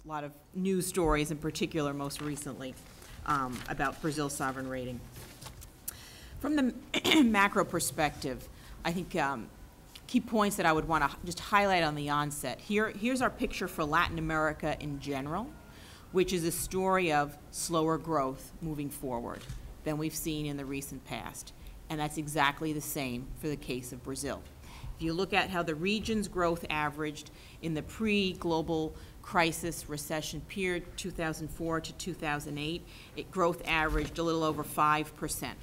lot of news stories, in particular, most recently, about Brazil's sovereign rating. From the macro perspective, I think key points that I would want to just highlight on the onset. Here's our picture for Latin America in general, which is a story of slower growth moving forward than we've seen in the recent past. And that's exactly the same for the case of Brazil. If you look at how the region's growth averaged in the pre-global crisis recession period, 2004 to 2008, growth averaged a little over 5%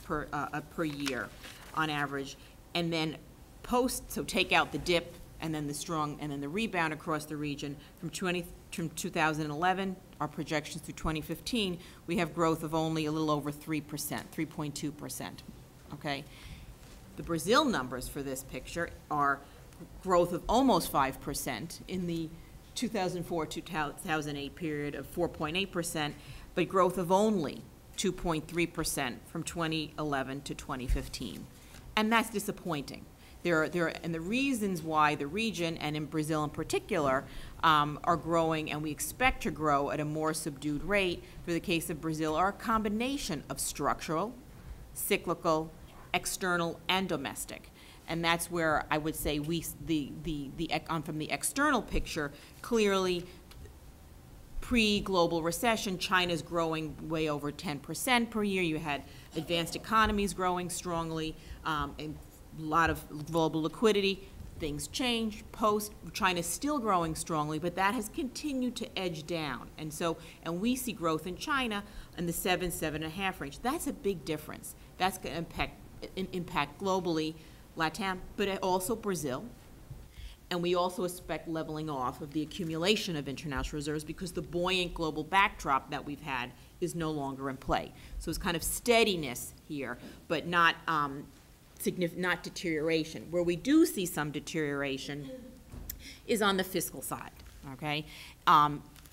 per year on average. And then so take out the dip and then the rebound across the region from 2011, our projections through 2015, we have growth of only a little over 3%, 3.2%, okay? The Brazil numbers for this picture are growth of almost 5% in the 2004-2008 period of 4.8%, but growth of only 2.3% from 2011 to 2015. And that's disappointing. And the reasons why the region, and in Brazil in particular, are growing and we expect to grow at a more subdued rate for the case of Brazil are a combination of structural, cyclical, external, and domestic. And that's where I would say from the external picture, clearly pre-global recession, China's growing way over 10% per year. You had advanced economies growing strongly, and a lot of global liquidity. Things change. China's still growing strongly, but that has continued to edge down. And we see growth in China in the 7.5 range. That's a big difference. That's going to impact globally, LATAM, but also Brazil. And we also expect leveling off of the accumulation of international reserves because the buoyant global backdrop that we've had is no longer in play. So it's kind of steadiness here, but not deterioration. Where we do see some deterioration is on the fiscal side, okay?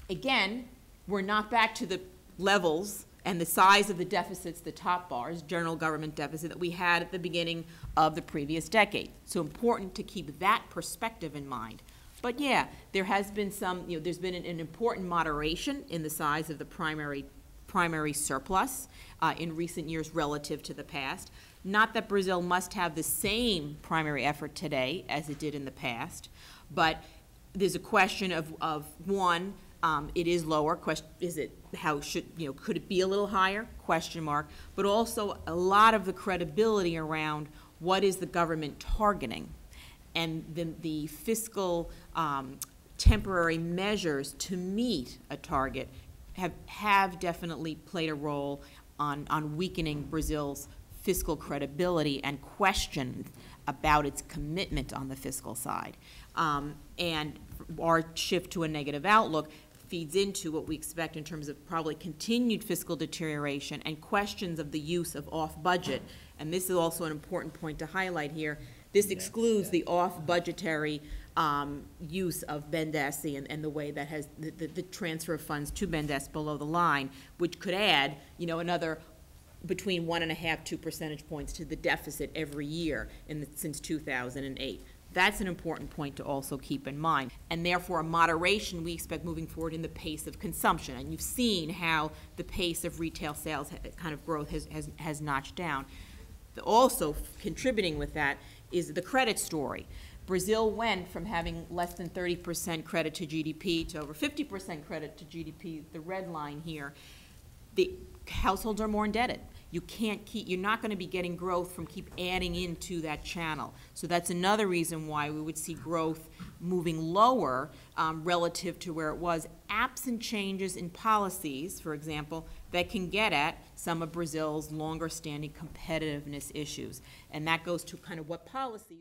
Again, we're not back to the levels and the size of the deficits, the top bars, general government deficit, that we had at the beginning of the previous decade. So important to keep that perspective in mind. But yeah, there has been there's been an important moderation in the size of the primary surplus in recent years relative to the past. Not that Brazil must have the same primary effort today as it did in the past, but there's a question of one, it is lower. Could it be a little higher? Question mark. But also a lot of the credibility around what is the government targeting, and the fiscal temporary measures to meet a target have definitely played a role on weakening Brazil's fiscal credibility and questions about its commitment on the fiscal side. And our shift to a negative outlook feeds into what we expect in terms of probably continued fiscal deterioration and questions of the use of off-budget. And this is also an important point to highlight here. This excludes the off-budgetary use of BNDES and the way that has the transfer of funds to BNDES below the line, which could add, another between 1.5 2 percentage points to the deficit every year since 2008. That's an important point to also keep in mind. And therefore, a moderation we expect moving forward in the pace of consumption. And you've seen how the pace of retail sales kind of growth has notched down. Also contributing with that is the credit story. Brazil went from having less than 30% credit to GDP to over 50% credit to GDP, the red line here. The households are more indebted. You're not going to be getting growth from keep adding into that channel. So that's another reason why we would see growth moving lower relative to where it was, absent changes in policies, for example, that can get at some of Brazil's longer-standing competitiveness issues. And that goes to kind of what policies